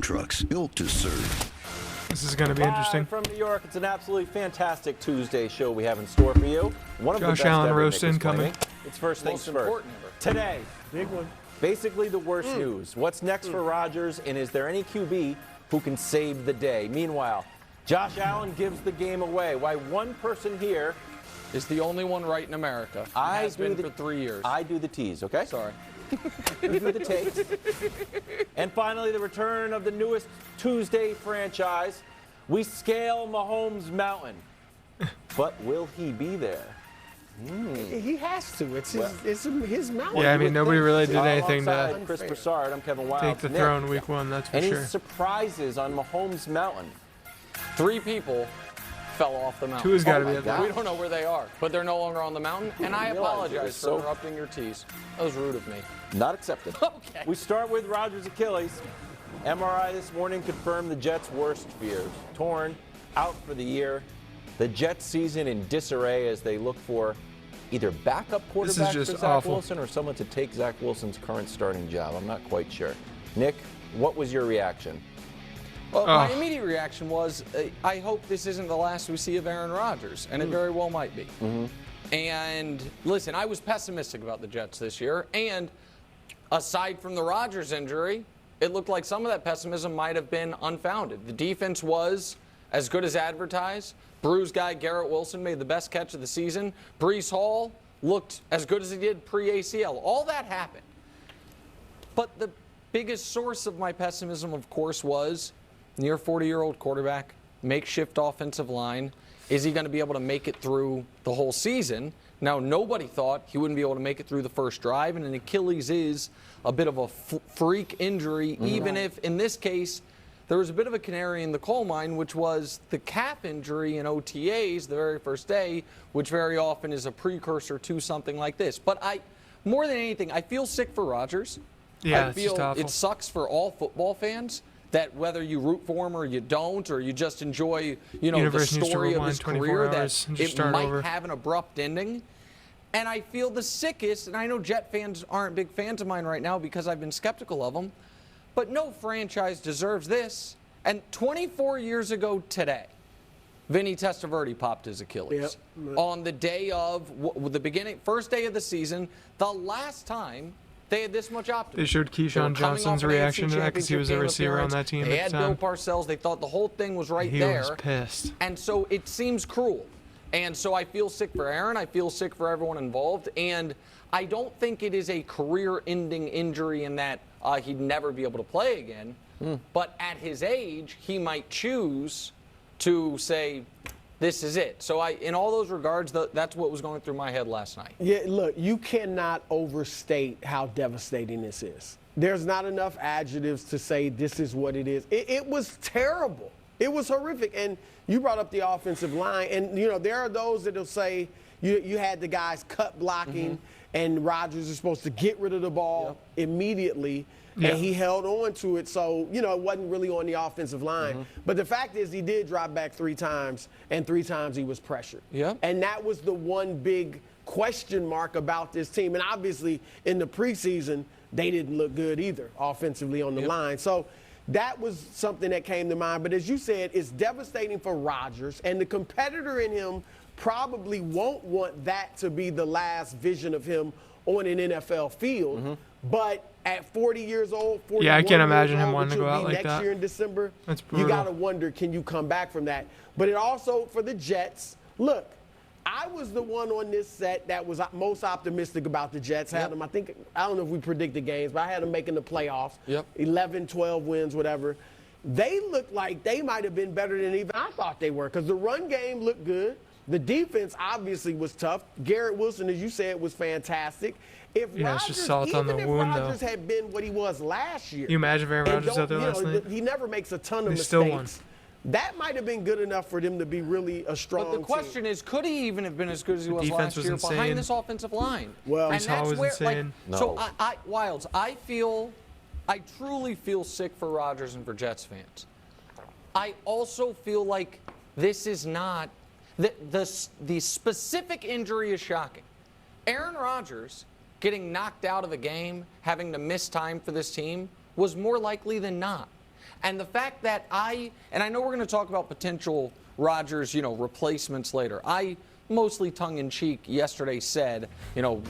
trucks built to serve. This is going to be interesting. From New York, it's an absolutely fantastic Tuesday show we have in store for you. One of Josh the best Allen ever, roast Nick is incoming. claiming. It's first things Most first. important ever. Today, Big one. basically the worst news. What's next for Rodgers, and is there any QB who can save the day? Meanwhile, Josh Allen gives the game away. Why one person here Is the only one right in America. Has been for 3 years. I do the tease, okay? Sorry. You do the takes. And finally, the return of the newest Tuesday franchise. We scale Mahomes Mountain. But will he be there? He has to. It's his mountain. Yeah, I mean, nobody really did anything Alongside to Chris Broussard, I'm Kevin Wild. take the Nick, throne week one, that's for any sure. surprises on Mahomes Mountain? 3 people fell off the mountain. Two has got to Oh be my up there. God. We don't know where they are, but they're no longer on the mountain. And I realize it was apologize for so- interrupting your tease. That was rude of me. Not accepted. Okay. We start with Rodgers' Achilles. MRI this morning confirmed the Jets' worst fears. Torn, out for the year. The Jets' season in disarray as they look for either backup quarterback for just Zach awful. Wilson or someone to take Zach Wilson's current starting job. I'm not quite sure. Nick, what was your reaction? Well, my immediate reaction was, I hope this isn't the last we see of Aaron Rodgers, and it very well might be. And listen, I was pessimistic about the Jets this year, and aside from the Rodgers injury, it looked like some of that pessimism might have been unfounded. The defense was as good as advertised. Bruised guy Garrett Wilson made the best catch of the season. Breece Hall looked as good as he did pre-ACL. All that happened. But the biggest source of my pessimism, of course, was near 40-year-old quarterback, makeshift offensive line. Is he going to be able to make it through the whole season? Now, nobody thought he wouldn't be able to make it through the first drive, and an Achilles is a bit of a freak injury, even if, in this case, there was a bit of a canary in the coal mine, which was the calf injury in OTAs the very first day, which very often is a precursor to something like this. But more than anything, I feel sick for Rodgers. Yeah, I it's just feel awful. it sucks for all football fans that whether you root for him or you don't, or you just enjoy, the Universe needs to story of rewind his 24 career, hours that and just it start might over. have an abrupt ending. And I feel the sickest, and I know Jet fans aren't big fans of mine right now because I've been skeptical of them, but no franchise deserves this. And 24 years ago today, Vinny Testaverde popped his Achilles. Yep. On the day of the first day of the season, the last time they had this much optimism. They showed They were Keyshawn coming Johnson's off an reaction AFC to that because he was a championship receiver on game that team appearance. at the They had time. Bill Parcells. They thought the whole thing was right He there. was pissed. And so it seems cruel. And so I feel sick for Aaron. I feel sick for everyone involved. And I don't think it is a career-ending injury in that he'd never be able to play again. But at his age, he might choose to say, this is it. So in all those regards, that's what was going through my head last night. Yeah, look, you cannot overstate how devastating this is. There's not enough adjectives to say this is what it is. It was terrible. It was horrific. And you brought up the offensive line. And, there are those that will say you had the guys cut blocking and Rodgers is supposed to get rid of the ball immediately. Yeah. And he held on to it, so, it wasn't really on the offensive line. But the fact is he did drop back 3 times, and 3 times he was pressured. Yeah. And that was the one big question mark about this team. And obviously, in the preseason, they didn't look good either, offensively on the line. So that was something that came to mind. But as you said, it's devastating for Rodgers, and the competitor in him probably won't want that to be the last vision of him on an NFL field. But at 40 years old, 41 Yeah, I can't imagine years him old, wanting which to go will out be like next that. year in December, That's you brutal. got to wonder, can you come back from that? But it also, for the Jets, look, I was the one on this set that was most optimistic about the Jets. Had them, I don't know if we predicted games, but I had them making the playoffs. 11, 12 wins, whatever. They looked like they might have been better than even I thought they were because the run game looked good. The defense obviously was tough. Garrett Wilson, as you said, was fantastic. If Yeah, it's just Rodgers, salt on even the if wound, though. Rodgers had been what he was last year. You imagine if Aaron and Rodgers out there don't- last night? He never makes a ton of They still mistakes. That might have been good enough for them to be really a strong But the team. question is, could he even have been as good as he was defense last was year insane. behind this offensive line? Well, and Brees Hall was insane. So, Wilds, I truly feel sick for Rodgers and for Jets fans. I also feel like this is not the specific injury is shocking. Aaron Rodgers getting knocked out of a game, having to miss time for this team, was more likely than not. And the fact that I know we're going to talk about potential Rodgers, replacements later. I mostly tongue-in-cheek yesterday said,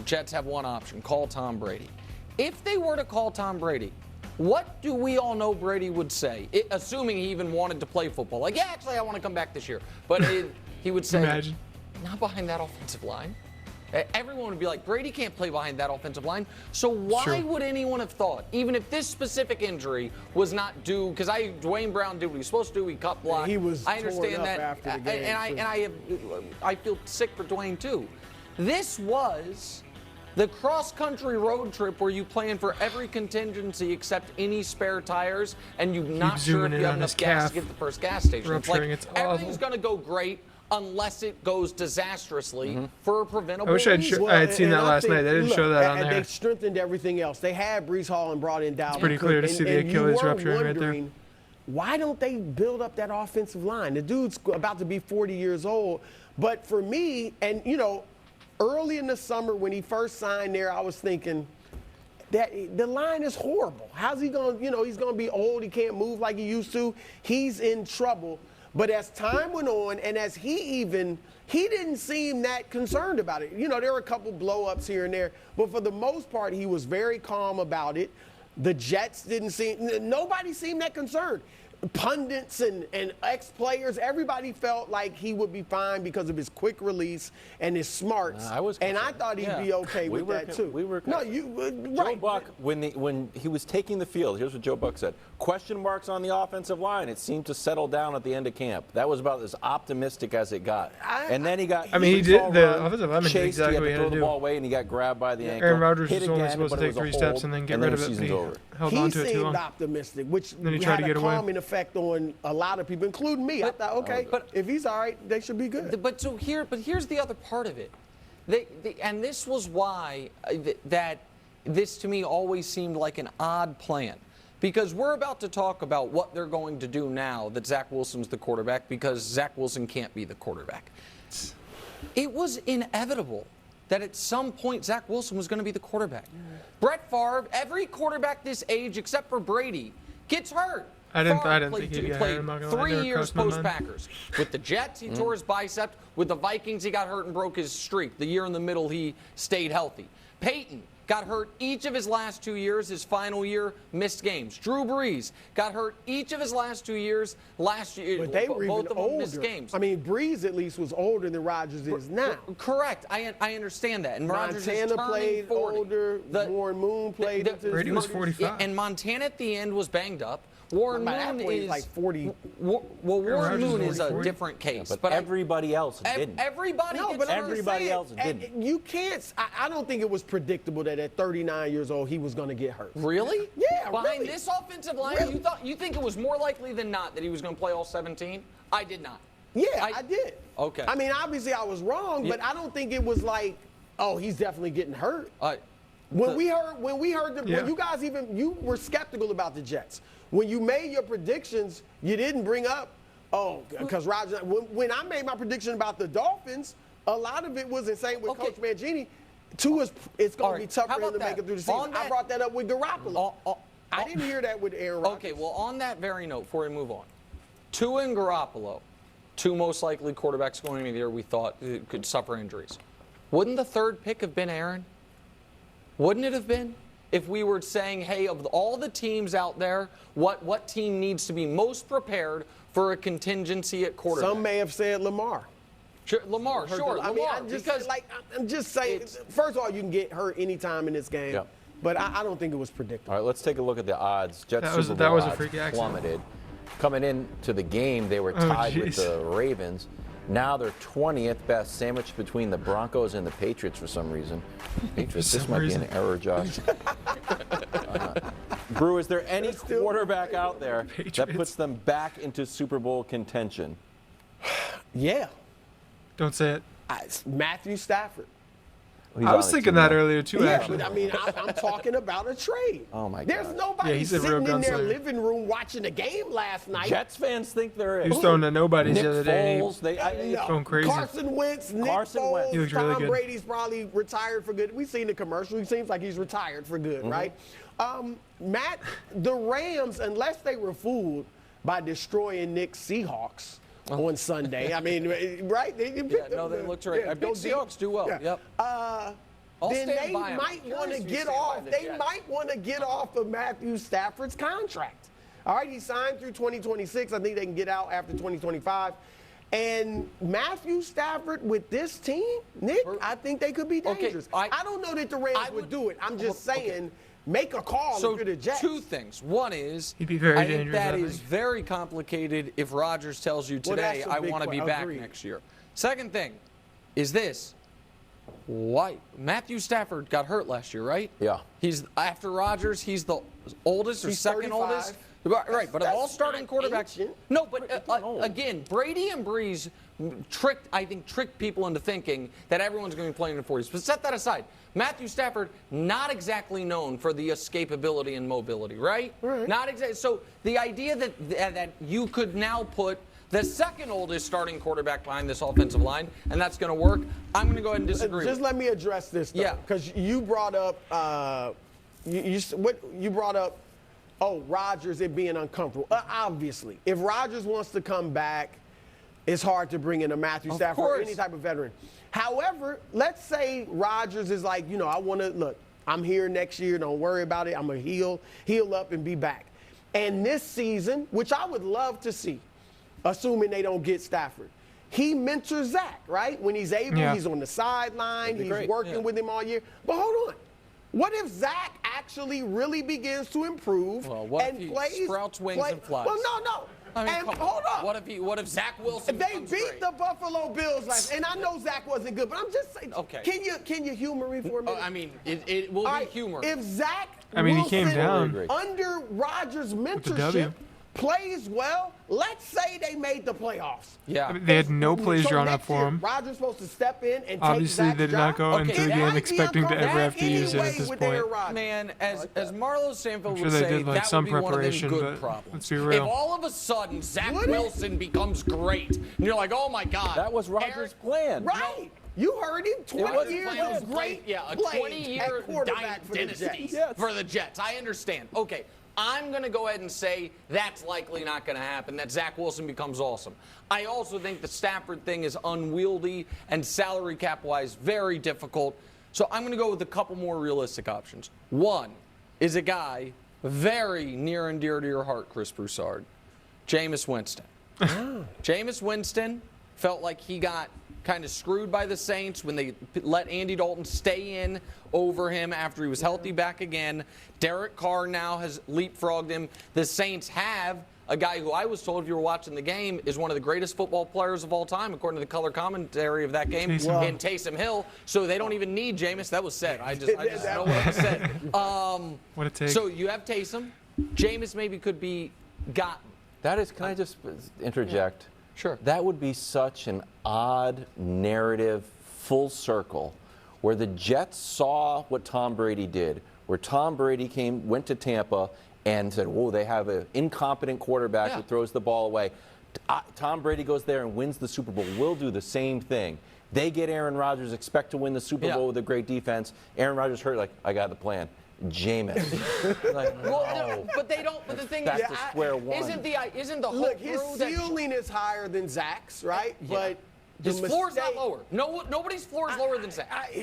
Jets have one option, call Tom Brady. If they were to call Tom Brady, what do we all know Brady would say, assuming he even wanted to play football? Like, yeah, actually, I want to come back this year. But he would say, Imagine. not behind that offensive line. Everyone would be like, Brady can't play behind that offensive line. So why would anyone have thought, even if this specific injury was not due, because Dwayne Brown did what he was supposed to do, he cut block. He was I understand torn up that, after the game, and I feel sick for Dwayne too. This was the cross-country road trip where you plan for every contingency except any spare tires, and you're not sure if you have enough gas to get to the first gas station. It's like everything's going to go great unless it goes disastrously for a preventable I wish I had seen that last night. They didn't show that on there. They strengthened everything else. They had Breece Hall and brought in Dalvin. It's pretty clear to see the Achilles rupturing right there. Why don't they build up that offensive line? The dude's about to be 40 years old. But for me, and early in the summer when he first signed there, I was thinking that the line is horrible. How's he going to, he's going to be old. He can't move like he used to. He's in trouble. But as time went on, and as he didn't seem that concerned about it. There were a couple blow-ups here and there, but for the most part, he was very calm about it. The Jets nobody seemed that concerned. Pundits and ex-players, everybody felt like he would be fine because of his quick release and his smarts. And I thought he'd be okay with that too. Joe Buck, when he was taking the field, here's what Joe Buck said: question marks on the offensive line. It seemed to settle down at the end of camp. That was about as optimistic as it got. And then he got. He did. The offensive lineman did exactly what he had to throw the do. ball away, and he got grabbed by the ankle. Aaron Rodgers hit was only again, supposed to but it take was a 3 steps hold, and then get rid of it. The season's over. Held on to it too long. He seemed optimistic, which then he tried had to get a away. calming effect on a lot of people, including me. I thought, okay, if he's all right, they should be good. But here's the other part of it, and this was why that this to me always seemed like an odd plan, because we're about to talk about what they're going to do now that Zach Wilson's the quarterback, because Zach Wilson can't be the quarterback. It was inevitable that at some point Zach Wilson was going to be the quarterback. Brett Favre, every quarterback this age except for Brady, gets hurt. I didn't think he'd get hurt. He played 3 years post-Packers. With the Jets, he tore his bicep. With the Vikings, he got hurt and broke his streak. The year in the middle, he stayed healthy. Peyton got hurt each of his last 2 years. His final year, missed games. Drew Brees got hurt each of his last 2 years. Last year, but they were both even of them older. missed games. Brees at least was older than Rodgers is now. Correct. I understand that. And Rodgers is Montana played 40. older. Warren Moon played into Brady was 45. And Montana at the end was banged up. Warren Moon is like 40. Warren Moon is a different case, but everybody else didn't. Everybody else didn't. You can't. I don't think it was predictable that at 39 years old he was going to get hurt. Really? Yeah. Behind this offensive line, Really? you think it was more likely than not that he was going to play all 17? I did not. Yeah, I did. Okay. Obviously I was wrong, but I don't think it was like, oh, he's definitely getting hurt. When we heard you were skeptical about the Jets. When you made your predictions, you didn't bring up, because Rodgers. When I made my prediction about the Dolphins, a lot of it was the same with Coach Mangini. It's going to be tough for him to make it through the season. I brought that up with Garoppolo. I didn't hear that with Aaron Rodgers. Okay, well, on that very note, before we move on, Tua and Garoppolo, 2 most likely quarterbacks going into the year we thought could suffer injuries. Wouldn't the third pick have been Aaron? Wouldn't it have been? If we were saying, hey, of all the teams out there, what team needs to be most prepared for a contingency at quarterback? Some may have said Lamar. Sure, Lamar. I'm just saying, first of all, you can get hurt anytime in this game. Yep. But I don't think it was predictable. All right, let's take a look at the odds. Jets Super Bowl that was a odds freak accident. plummeted. Coming into the game, they were tied with the Ravens. Now they're 20th best, sandwiched between the Broncos and the Patriots for some reason. Patriots, this might be an error, Josh. Brew, is there any quarterback out there that puts them back into Super Bowl contention? Yeah. Don't say it. Matthew Stafford. I was thinking that earlier too, Yeah, actually. but I mean, I'm talking about a trade. Oh my God. There's nobody Yeah, he's a real sitting in their gunslinger. living room watching the game last night. Jets fans think there He is. was throwing to nobodies Nick the other day. Foles, going crazy. Carson Wentz, Nick Carson Foles, Wentz. He looks really Tom good. Brady's probably retired for good. We've seen the commercial. He seems like he's retired for good, right? Matt, the Rams, unless they were fooled by destroying Nick's Seahawks on Sunday, I mean, right? Yeah, no, they looked right. I think Seahawks do well. Yeah. Yep. Then they might want to get off. They might want to get off of Matthew Stafford's contract. All right, he signed through 2026. I think they can get out after 2025. And Matthew Stafford with this team, Nick, I think they could be dangerous. I don't know that the Rams would do it. I'm just saying, make a call if you're the Jets. Two things. One is, He'd be very I think dangerous, that I is think. very complicated if Rodgers tells you today, that's a I big want to be que- back agreed. next year. Second thing is this. Why? Matthew Stafford got hurt last year, right? Yeah. He's after Rodgers, he's the oldest or He's second 35. oldest. Right, but of all starting quarterbacks. ancient. No, but again, Brady and Breeze tricked people into thinking that everyone's going to be playing in the 40s. But set that aside. Matthew Stafford, not exactly known for the escapability and mobility, right? Right. Not exactly. So the idea that you could now put the second oldest starting quarterback behind this offensive line, and that's going to work, I'm going to go ahead and disagree. Just let me address this, though. Yeah. Because you brought up, you brought up, Rodgers, it being uncomfortable. Obviously, if Rodgers wants to come back, it's hard to bring in a Matthew Stafford or any type of veteran. However, let's say Rodgers is like, I want to, look, I'm here next year. Don't worry about it. I'm going to heal up and be back. And this season, which I would love to see, assuming they don't get Stafford, he mentors Zach, right? When he's able, he's on the sideline. He's working with him all year. But hold on. What if Zach actually really begins to improve and plays? Sprouts wings and flies? Well, no. I mean, and hold up. What if Zach Wilson? They beat the Buffalo Bills last, and I know Zach wasn't good, but I'm just saying. Okay. Can you humor me for a minute? I mean, it will be humor. If Zach he came down under Rodgers' W. mentorship plays well, let's say they made the playoffs. Yeah. I mean, they had no plays So drawn up next for year, him. Rodgers supposed to step in and Obviously, take Zach's they did not job? go into the It game might be expecting to ever have to use it at anyway this with point. Aaron Rodgers. Man, as Marlo Sanford I'm sure would they say, did, like, that some would be one of them preparation, good but problems. let's be real. If all of a sudden Zach Would it? Wilson becomes great, and you're like, oh my God. That was Rodgers' plan. Right. You heard him. 20 years of great a plays 20-year at quarterback for the dynasty Jets. for the Jets. I understand. Okay, I'm going to go ahead and say that's likely not going to happen, that Zach Wilson becomes awesome. I also think the Stafford thing is unwieldy and salary cap-wise very difficult. So I'm going to go with a couple more realistic options. One is a guy very near and dear to your heart, Chris Broussard, Jameis Winston. Jameis Winston felt like he got kind of screwed by the Saints when they let Andy Dalton stay in over him after he was healthy back again. Derek Carr now has leapfrogged him. The Saints have a guy who I was told, if you were watching the game, is one of the greatest football players of all time, according to the color commentary of that game, in Taysom Hill. So they don't even need Jameis. That was said. I just know what was said. What a take. So you have Taysom. Jameis maybe could be gotten. That is, can I just interject? Yeah. Sure. That would be such an odd narrative, full circle, where the Jets saw what Tom Brady did, where Tom Brady went to Tampa and said, whoa, they have an incompetent quarterback who throws the ball away. Tom Brady goes there and wins the Super Bowl. We'll do the same thing. They get Aaron Rodgers, expect to win the Super Bowl with a great defense. Aaron Rodgers hurt, like, I got the plan. Jameis. Like, well, but they don't. But the thing back is, to square one. Isn't the whole Look, his crew that ceiling is higher than Zach's, right? But his floor is not lower. Nobody's floor is lower than Zach.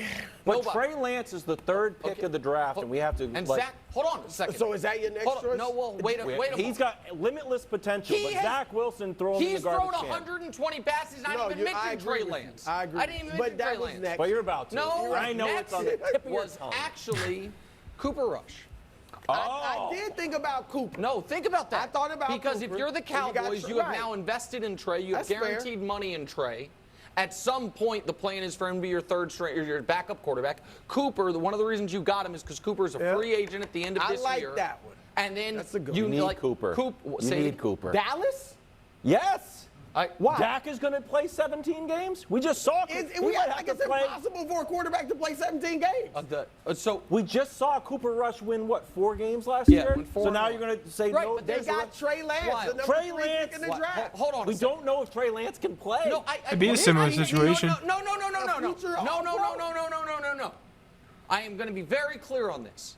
But Trey Lance is the third pick of the draft, and we have to. And Zach, hold on a second. So is that your next choice? No, well, wait a moment. He's got limitless potential, but Zach Wilson throw him in the garbage can. He's thrown 120 passes. I didn't even mention Trey Lance. I agree. I didn't even mention Trey Lance. Next. But you're about to. No, I know it's on the tip of your was tongue. actually Cooper Rush. I did think about Cooper. No, think about that. I thought about because Cooper, if you're the Cowboys, you have now invested in Trey. You have guaranteed money in Trey. At some point, the plan is for him to be your third string or your backup quarterback. Cooper, one of the reasons you got him is because Cooper is a free agent at the end of this year. I like that one. And then That's a good You one. need Cooper. You need Cooper. Dallas? Yes. Why? Dak is going to play 17 games? We just saw It's play. impossible for a quarterback to play 17 games. So We just saw Cooper Rush win, what, 4 games last Yeah, year? win 4 So now and you're going to say Right, no? but They there's a got rep- Trey Lance, Wild. the number Trey 3 pick Lance. in the What? draft. hold on. We don't know if Trey Lance can play. No, It'd be a similar situation. No. future All-Pro? No. I am going to be very clear on this.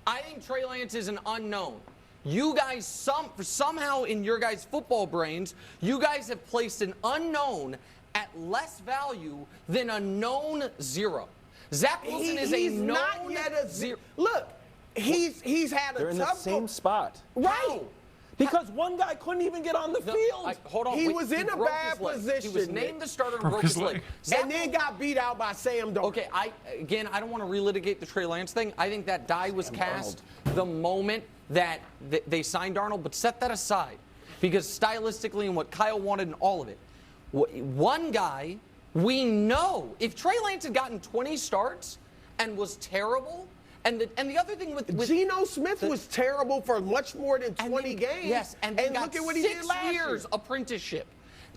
I think Trey Lance is an unknown. You guys, somehow in your guys' football brains, you guys have placed an unknown at less value than a known 0. Zach Wilson is a He's known not yet a 0. Look, he's had They're a in the tough same spot. Right. Because one guy couldn't even get on the field. Hold on. He wait, was in a broke bad his leg. position, He was Nick. named the starter and Broke broke his his leg. leg. Zach And then got beat out by Sam Darnold. Okay, I don't want to relitigate the Trey Lance thing. I think that die was cast the moment that they signed Darnold, but set that aside because stylistically and what Kyle wanted and all of it. One guy, we know if Trey Lance had gotten 20 starts and was terrible, and the other thing with Geno Smith was terrible for much more than 20 games. Yes, and got look at what he did 6 last years year. apprenticeship.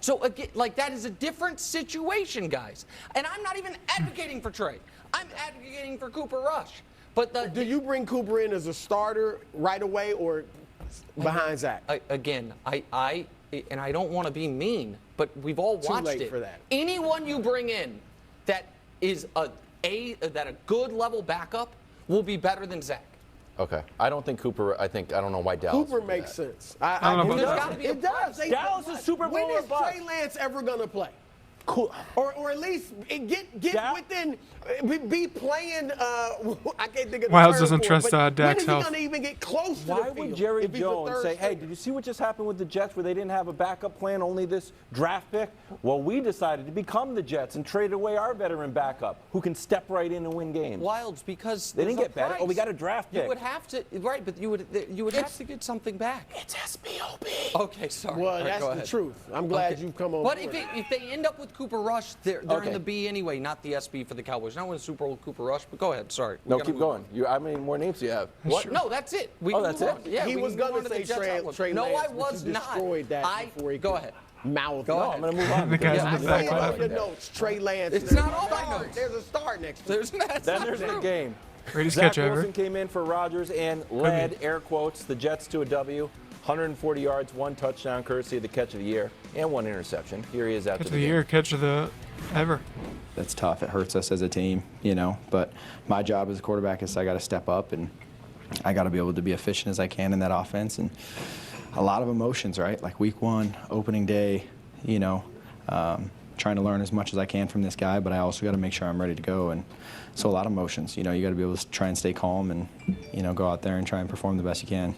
So again, like that is a different situation, guys. And I'm not even advocating for Trey. I'm advocating for Cooper Rush. But Do you bring Cooper in as a starter right away or behind Zach? I don't want to be mean, but we've all Too watched late it. for that. Anyone you bring in that is a good level backup will be better than Zach. Okay. I don't think Cooper. I don't know why Dallas. Cooper would do makes that. sense. I don't know There's about got to that. be a It does. price. Dallas is Super Bowl When or is bust. Trey Lance ever going to play? Cool. Or at least get within, be playing. I can't think of the Wilds term doesn't for it, trust, but Dak's when is he health. going to even get close to Why the field? would Jerry if he's a Jones third say, hey, stringer? did you see what just happened with the Jets where they didn't have a backup plan, only this draft pick? Well, we decided to become the Jets and trade away our veteran backup who can step right in and win games. Wilds because They didn't there's a get better. Oh, we price. got a draft pick. You would have to, right? But you would have to get something back. It's SBOB. Okay, sorry. Well, All right, that's go the ahead. truth. I'm glad Okay. you've come on But board. if they end up with Cooper Rush, they're Okay. in the B anyway, not the SB for the Cowboys. Not with Super Bowl with Cooper Rush, but go ahead. Sorry. We No, gotta keep move on. going. How many more names do you have? What? No, that's it. We Oh, can that's move it? on. Yeah, he we was can move going on to the say Jets outlook. Trey No, Lance, I but was you not. destroyed that before he Go could ahead. mouth. Go it. No, I'm going to move on. The guy's because in I the see back it on left. your notes, Trey Lance. It's There's not a on my star. notes. There's a star next to it. That's Then not there's the true. game. Greatest Zach catch ever. Wilson came in for Rodgers and led, air quotes, the Jets to a W. 140 yards, 1 touchdown, courtesy of the catch of the year, and 1 interception. Here he is after Catch of the the game. year, catch of the ever. That's tough. It hurts us as a team, but my job as a quarterback is I got to step up and I got to be able to be efficient as I can in that offense. And a lot of emotions, right? Like week 1, opening day, trying to learn as much as I can from this guy, but I also got to make sure I'm ready to go. And so a lot of emotions. You got to be able to try and stay calm and, go out there and try and perform the best you can.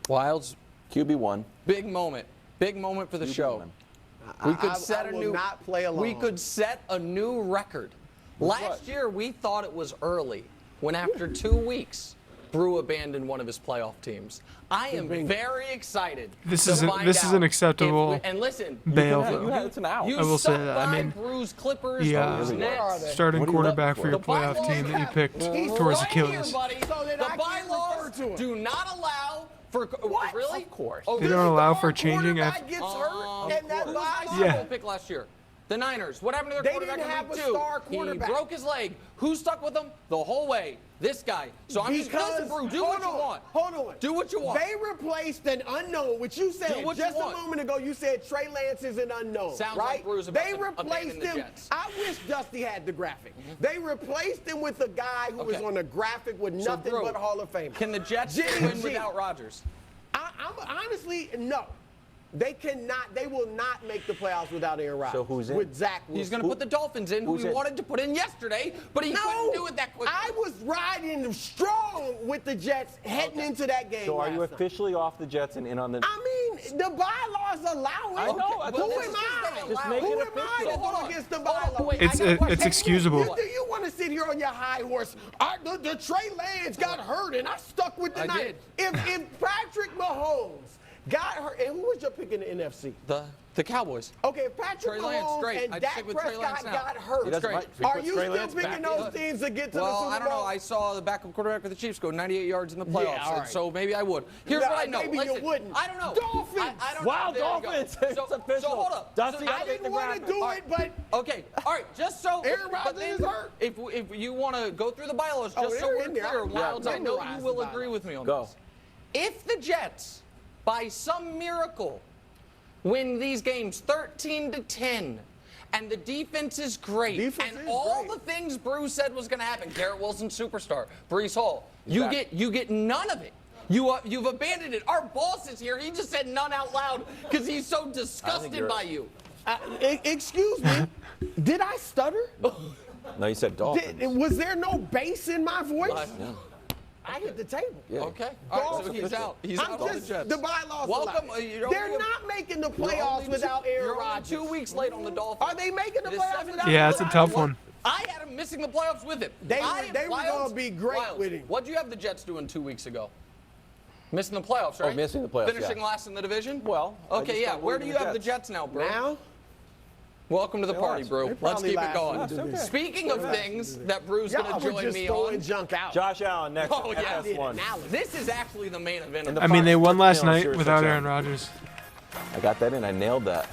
Wilds, QB1. big moment. Big moment for the show. We could set a will new. not play along. We could set a new record. Last year we thought it was early when after 2 weeks Brew abandoned one of his playoff teams. I am very excited. This to isn't- find this is out an acceptable if we- and listen, bail. It's an out. you I will say stuck that, I by mean, Brew's Clippers, yeah. those Where are Nets. they? Starting What are you quarterback for looking your The playoff bylaws team that you picked He's towards right Achilles. Here, buddy. So that the I can't bylaws refer to him. do not allow for What? really. Of course. Oh, They really? don't allow for Our changing quarterback after. gets hurt, and that Who was buys the Super Yeah. Bowl pick last year? The Niners. What happened to their They quarterback didn't in have week a 2? star quarterback. He broke his leg. Who stuck with him the whole way? This guy. So I'm just listen, Brew. Do what you want. Hold on. Do what you want. They replaced an unknown, which you said Do what you just a want. moment ago. You said Trey Lance is an unknown, Sounds right? like Brew's about They to abandon replaced the him. Jets. I wish Dusty had the graphic. They replaced him with a guy who was Okay. on a graphic with So, nothing Brew, but Hall of Fame. Can the Jets Jimmy win G. without Rodgers? I'm honestly no. They cannot. They will not make the playoffs without Aaron Rodgers. So who's in? With Zach Wilson. He's going to put the Dolphins in, who who's he in? wanted to put in yesterday, but he couldn't do it that quickly. I was riding strong with the Jets heading into that game. So are you last night. officially off the Jets and in on the? I mean, the bylaws allow it. I know, Who well, am just I? Just make Who it am I official. to Hold go on. against the Hold on. bylaws? Wait, It's I got a question. it's excusable. Do you want to sit here on your high horse? The Trey Lance got hurt, and I stuck with the I knife. did. If Patrick Mahomes got hurt. And who was your pick in the NFC? The Cowboys. Okay, if Patrick Trey Lance, Mahomes great. and I'd Dak stick with Trey Lance Prescott now. got hurt, He doesn't great. like- he are puts you Trey still Lance picking back those in. teams to get to the Well, Super Bowl? I don't know. I saw the backup quarterback for the Chiefs go 98 yards in the playoffs, all right. so maybe I would. Here's No, what I know. maybe you Listen, wouldn't. I don't know. Dolphins. I don't Wow, know. There you go. Dolphins. It's So official. hold up. Dusty, So, I didn't want to do it, but okay, all right, just so. Aaron but Rodgers then is hurt. If you want to go through the bylaws, Oh, just so they're we're in there. clear, Wilds, I know you Memorize will the agree bylaws. with me on Go. this. If the Jets, by some miracle, win these games 13-10, and the defense is great, Defense and is all great. the things Bruce said was going to happen, Garrett Wilson superstar, Breece Hall, you back. get none of it. You've abandoned it. Our boss is here. He just said none out loud because he's so disgusted you're- by you. Excuse me, did I stutter? No, you said Dolphins. Was there no bass in my voice? Yeah. I hit the table. Yeah. Okay. All right, so he's out. He's I'm out on the just, Jets. the bylaws Welcome. allow it. You're They're only- not making the You're playoffs only without two- Aaron you're only Rodgers. 2 weeks late on the Dolphins. Are they making the The playoffs seven- without Yeah, it's a Rodgers? tough one. I had him missing the playoffs with him. They were gonna be great with him. What'd you have the Jets doing 2 weeks ago? Missing the playoffs, right? missing the playoffs, Finishing yeah. last in the division? Well, I okay, just yeah. don't Where believe do in you the have the Jets. Jets now, bro? Now? Welcome to the party, last. bro. They Let's probably keep it last going. last division. Speaking of things that Brew's going Y'all to were join just me throwing on, junk out. Josh Allen next. Oh, yeah. FS1. this is actually the main event of the I mean, they won last Touchdown, night serious without touchdown. Aaron Rodgers. I got that in. I nailed that.